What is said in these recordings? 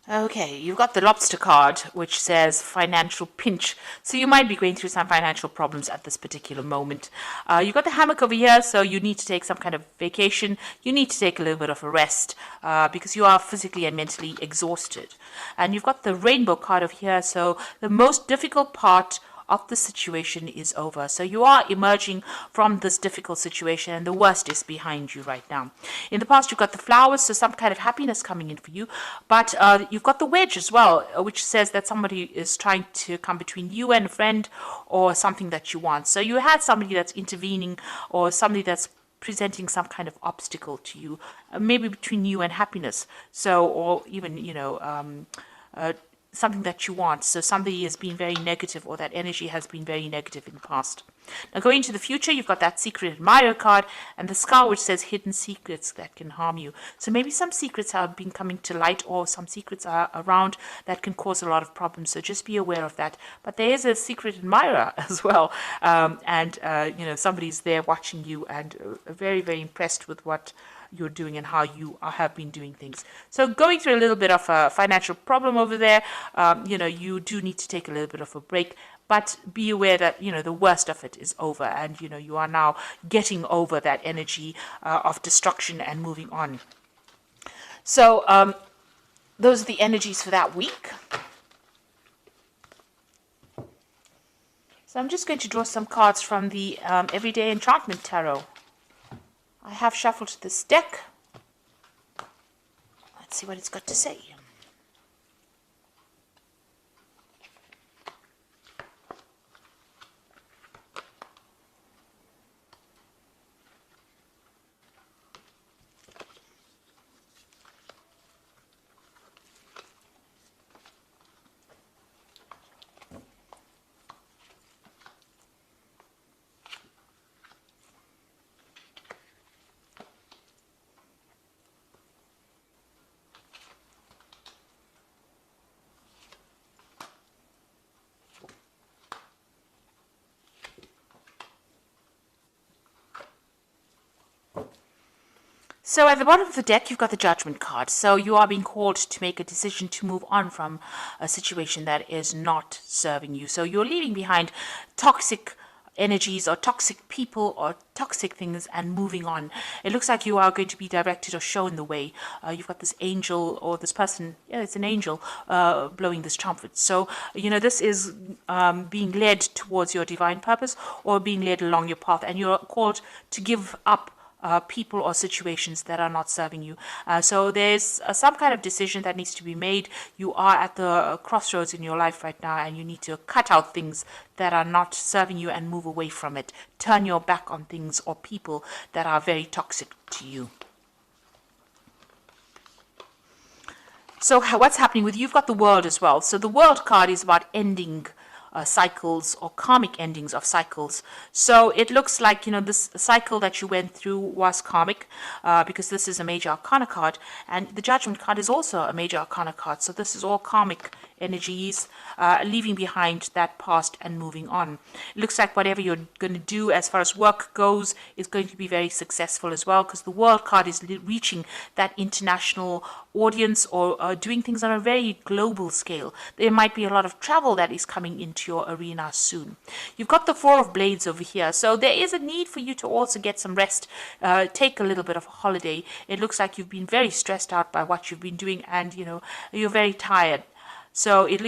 Okay, you've got the lobster card, which says financial pinch. So you might be going through some financial problems at this particular moment. You've got the hammock over here, so you need to take some kind of vacation. You need to take a little bit of a rest because you are physically and mentally exhausted. And you've got the rainbow card over here, so the most difficult part of the situation is over. So you are emerging from this difficult situation and the worst is behind you right now. In the past, you've got the flowers, so some kind of happiness coming in for you. But you've got the wedge as well, which says that somebody is trying to come between you and a friend or something that you want. So you had somebody that's intervening or somebody that's presenting some kind of obstacle to you, maybe between you and happiness. So, or even, something that you want. So somebody has been very negative or that energy has been very negative in the past. Now going into the future, you've got that secret admirer card and the scar which says hidden secrets that can harm you. So maybe some secrets have been coming to light or some secrets are around that can cause a lot of problems. So just be aware of that. But there is a secret admirer as well. Somebody's there watching you and very, very impressed with what you're doing and how you have been doing things. So going through a little bit of a financial problem over there, you do need to take a little bit of a break, but be aware that, the worst of it is over and, you are now getting over that energy of destruction and moving on. So those are the energies for that week. So I'm just going to draw some cards from the Everyday Enchantment Tarot. I have shuffled this deck. Let's see what it's got to say. So at the bottom of the deck, you've got the Judgment card. So you are being called to make a decision to move on from a situation that is not serving you. So you're leaving behind toxic energies or toxic people or toxic things and moving on. It looks like you are going to be directed or shown the way. You've got this angel or this person, it's an angel blowing this trumpet. So, this is being led towards your divine purpose or being led along your path, and you're called to give up people or situations that are not serving you. So there's some kind of decision that needs to be made. You are at the crossroads in your life right now and you need to cut out things that are not serving you and move away from it. Turn your back on things or people that are very toxic to you. So what's happening with you? You've got the World as well. So the World card is about ending cycles or karmic endings of cycles. So it looks like, this cycle that you went through was karmic because this is a major arcana card, and the Judgment card is also a major arcana card. So this is all karmic energies, leaving behind that past and moving on. It looks like whatever you're going to do as far as work goes is going to be very successful as well, because the World card is reaching that international audience or doing things on a very global scale. There might be a lot of travel that is coming into your arena soon. You've got the Four of Blades over here, so there is a need for you to also get some rest, take a little bit of a holiday. It looks like you've been very stressed out by what you've been doing, and you're very tired. So it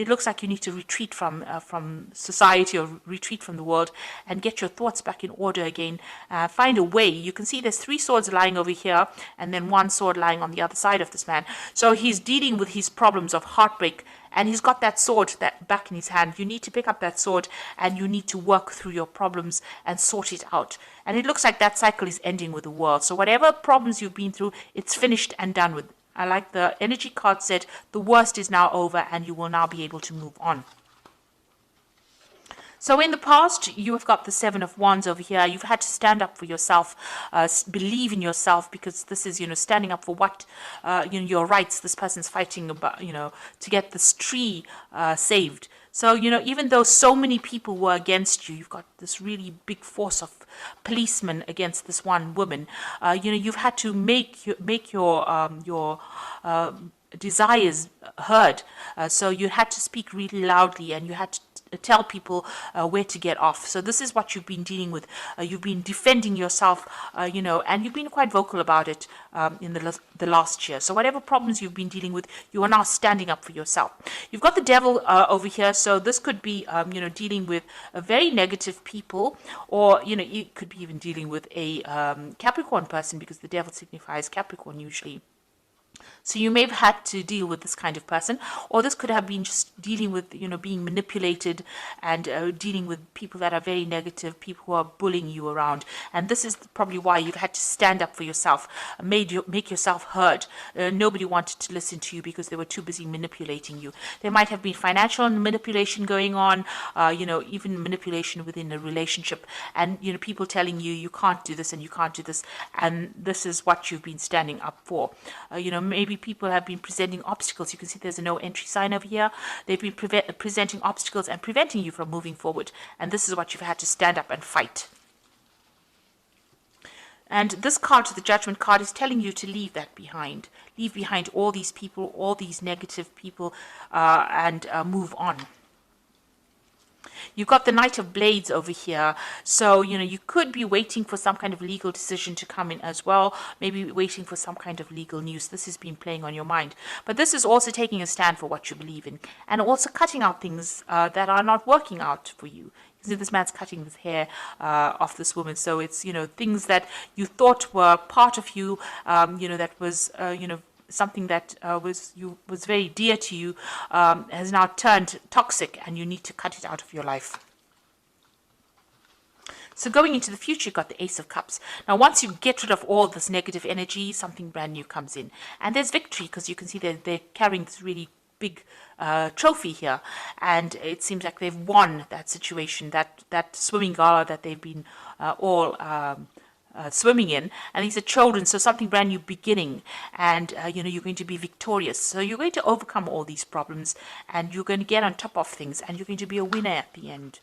looks like you need to retreat from society or retreat from the world and get your thoughts back in order again. Find a way. You can see there's 3 swords lying over here and then 1 sword lying on the other side of this man. So he's dealing with his problems of heartbreak and he's got that sword that back in his hand. You need to pick up that sword and you need to work through your problems and sort it out. And it looks like that cycle is ending with the world. So whatever problems you've been through, it's finished and done with. I like the energy card said the worst is now over and you will now be able to move on. So in the past, you have got the 7 of Wands over here. You've had to stand up for yourself, believe in yourself, because this is, standing up for what, your rights. This person's fighting about, to get this tree saved. So, even though so many people were against you, you've got this really big force of policemen against this one woman. You've had to make your desires heard. So you had to speak really loudly, and you had to tell people where to get off. So this is what you've been dealing with. You've been defending yourself, and you've been quite vocal about it in the last year. So whatever problems you've been dealing with, you are now standing up for yourself. You've got the devil over here, so this could be, dealing with a very negative people, or, you could be even dealing with a Capricorn person, because the devil signifies Capricorn usually. So you may have had to deal with this kind of person, or this could have been just dealing with, being manipulated, and dealing with people that are very negative, people who are bullying you around. And this is probably why you've had to stand up for yourself, make yourself heard. Nobody wanted to listen to you because they were too busy manipulating you. There might have been financial manipulation going on, even manipulation within a relationship, and, people telling you, you can't do this and you can't do this. And this is what you've been standing up for. Maybe people have been presenting obstacles. You can see there's a no entry sign over here. They've been presenting obstacles and preventing you from moving forward. And this is what you've had to stand up and fight. And this card, the Judgment card, is telling you to leave that behind. Leave behind all these people, all these negative people, and move on. You've got the Knight of Blades over here. So, you could be waiting for some kind of legal decision to come in as well. Maybe waiting for some kind of legal news. This has been playing on your mind. But this is also taking a stand for what you believe in. And also cutting out things that are not working out for you. You see this man's cutting the hair off this woman. So it's, things that you thought were part of you, that was, something that was very dear to you, has now turned toxic, and you need to cut it out of your life. So going into the future, you've got the Ace of Cups. Now, once you get rid of all this negative energy, something brand new comes in. And there's victory, because you can see they're carrying this really big trophy here. And it seems like they've won that situation, that swimming gala that they've been all swimming in, and these are children, so something brand new beginning, and you're going to be victorious. So you're going to overcome all these problems, and you're going to get on top of things, and you're going to be a winner at the end.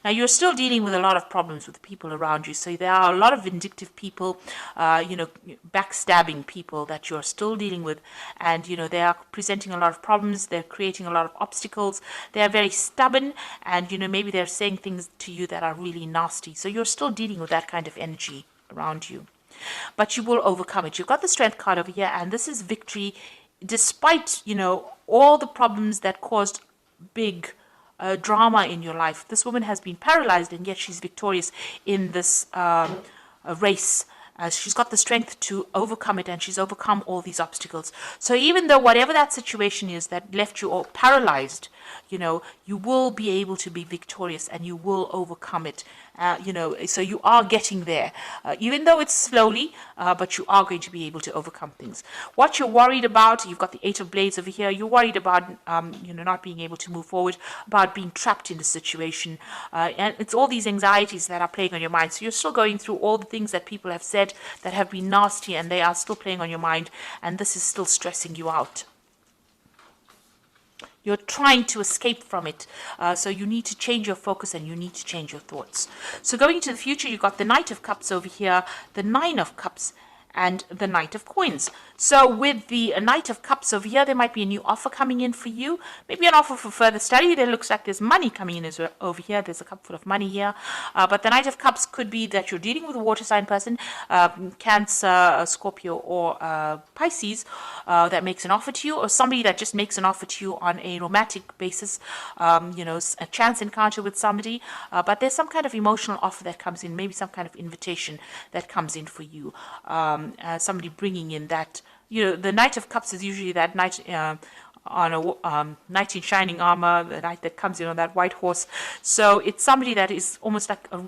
Now, you're still dealing with a lot of problems with the people around you. So there are a lot of vindictive people, backstabbing people that you're still dealing with. And, they are presenting a lot of problems. They're creating a lot of obstacles. They're very stubborn. And, maybe they're saying things to you that are really nasty. So you're still dealing with that kind of energy around you. But you will overcome it. You've got the Strength card over here. And this is victory despite, all the problems that caused big drama in your life. This woman has been paralyzed, and yet she's victorious in this race. She's got the strength to overcome it, and she's overcome all these obstacles. So even though whatever that situation is that left you all paralyzed, you will be able to be victorious, and you will overcome it. So you are getting there, even though it's slowly, but you are going to be able to overcome things. What you're worried about, you've got the Eight of Blades over here. You're worried about, not being able to move forward, about being trapped in the situation. And it's all these anxieties that are playing on your mind. So you're still going through all the things that people have said that have been nasty, and they are still playing on your mind. And this is still stressing you out. You're trying to escape from it. So you need to change your focus, and you need to change your thoughts. So going into the future, you've got the Knight of Cups over here, the Nine of Cups, and the Knight of Coins. So with the Knight of Cups over here, there might be a new offer coming in for you. Maybe an offer for further study. There looks like there's money coming in over here. There's a cup full of money here. But the Knight of Cups could be that you're dealing with a water sign person, Cancer, Scorpio, or Pisces, that makes an offer to you, or somebody that just makes an offer to you on a romantic basis, a chance encounter with somebody. But there's some kind of emotional offer that comes in, maybe some kind of invitation that comes in for you. Somebody bringing in that, the Knight of Cups is usually that knight on a knight in shining armor, the knight that comes in on that white horse. So it's somebody that is almost like a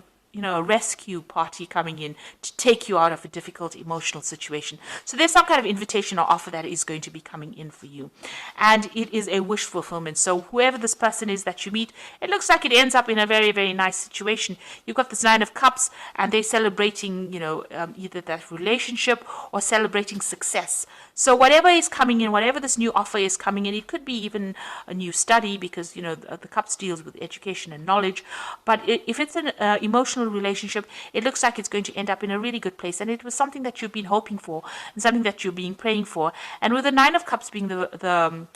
rescue party coming in to take you out of a difficult emotional situation. So there's some kind of invitation or offer that is going to be coming in for you. And it is a wish fulfillment. So whoever this person is that you meet, it looks like it ends up in a very, very nice situation. You've got this Nine of Cups, and they're celebrating, either that relationship or celebrating success. So whatever is coming in, whatever this new offer is coming in, it could be even a new study, because, the Cups deals with education and knowledge. But if it's an emotional personal relationship, it looks like it's going to end up in a really good place. And it was something that you've been hoping for and something that you've been praying for. And with the Nine of Cups being the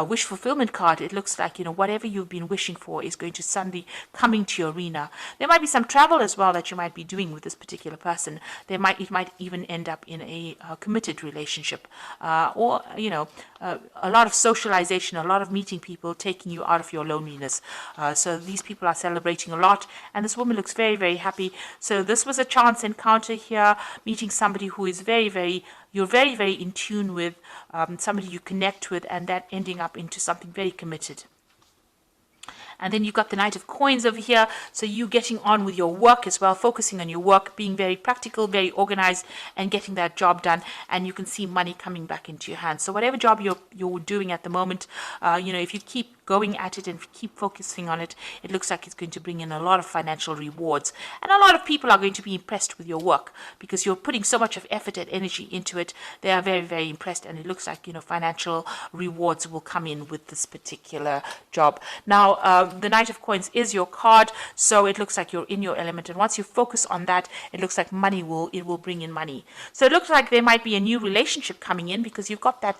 wish fulfillment card, it looks like, whatever you've been wishing for is going to suddenly come into your arena. There might be some travel as well that you might be doing with this particular person. It might even end up in a committed relationship, or a lot of socialization, a lot of meeting people, taking you out of your loneliness. So these people are celebrating a lot, and this woman looks very, very happy. So this was a chance encounter here, meeting somebody who is you're very, very in tune with, somebody you connect with, and that ending up into something very committed. And then you've got the Knight of Coins over here. So you getting on with your work as well, focusing on your work, being very practical, very organized, and getting that job done. And you can see money coming back into your hands. So whatever job you're doing at the moment, if you keep going at it and keep focusing on it, it looks like it's going to bring in a lot of financial rewards. And a lot of people are going to be impressed with your work because you're putting so much of effort and energy into it. They are very, very impressed. And it looks like, financial rewards will come in with this particular job. Now, the Knight of Coins is your card, so it looks like you're in your element. And once you focus on that, it looks like money will bring in money. So it looks like there might be a new relationship coming in because you've got that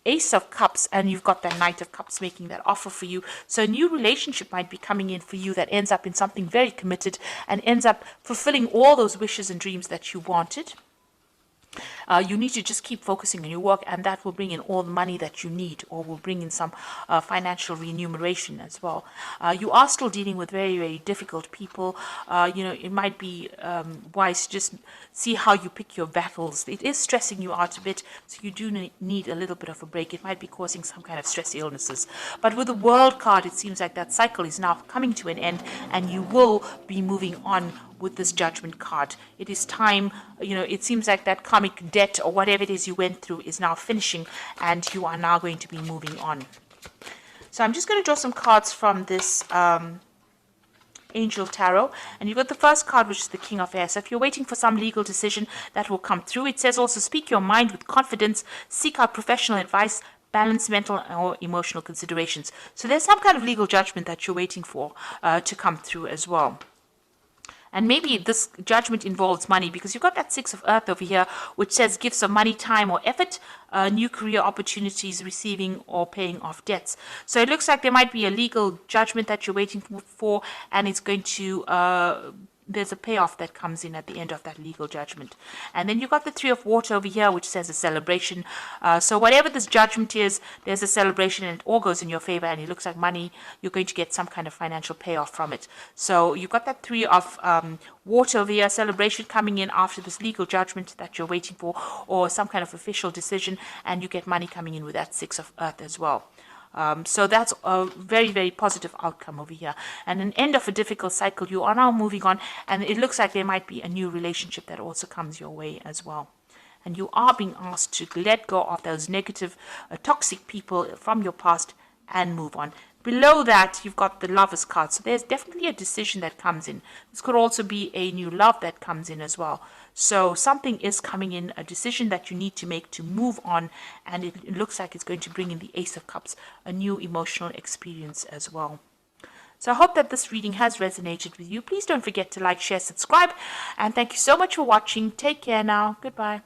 Ace of Cups and you've got that Knight of Cups making that offer for you. So a new relationship might be coming in for you that ends up in something very committed and ends up fulfilling all those wishes and dreams that you wanted. You need to just keep focusing on your work, and that will bring in all the money that you need, or will bring in some financial remuneration as well. You are still dealing with very, very difficult people. It might be wise to just see how you pick your battles. It is stressing you out a bit, so you do need a little bit of a break. It might be causing some kind of stress illnesses. But with the World card, it seems like that cycle is now coming to an end, and you will be moving on with this Judgment card. It is time, it seems like that karmic debt or whatever it is you went through is now finishing, and you are now going to be moving on. So I'm just going to draw some cards from this Angel Tarot, and you've got the first card, which is the King of Air. So if you're waiting for some legal decision, that will come through. It says also, speak your mind with confidence, seek out professional advice, balance mental or emotional considerations. So there's some kind of legal judgment that you're waiting for to come through as well. And maybe this judgment involves money, because you've got that Six of Earth over here, which says gifts of money, time, or effort, new career opportunities, receiving or paying off debts. So it looks like there might be a legal judgment that you're waiting for, and it's going to there's a payoff that comes in at the end of that legal judgment. And then you've got the Three of Water over here, which says a celebration. So whatever this judgment is, there's a celebration, and it all goes in your favor, and it looks like money, you're going to get some kind of financial payoff from it. So you've got that Three of Water over here, celebration coming in after this legal judgment that you're waiting for, or some kind of official decision, and you get money coming in with that Six of Earth as well. So that's a very, very positive outcome over here. And an end of a difficult cycle. You are now moving on, and it looks like there might be a new relationship that also comes your way as well. And you are being asked to let go of those negative, toxic people from your past and move on. Below that, you've got the Lover's card. So there's definitely a decision that comes in. This could also be a new love that comes in as well. So something is coming in, a decision that you need to make to move on. And it looks like it's going to bring in the Ace of Cups, a new emotional experience as well. So I hope that this reading has resonated with you. Please don't forget to like, share, subscribe. And thank you so much for watching. Take care now. Goodbye.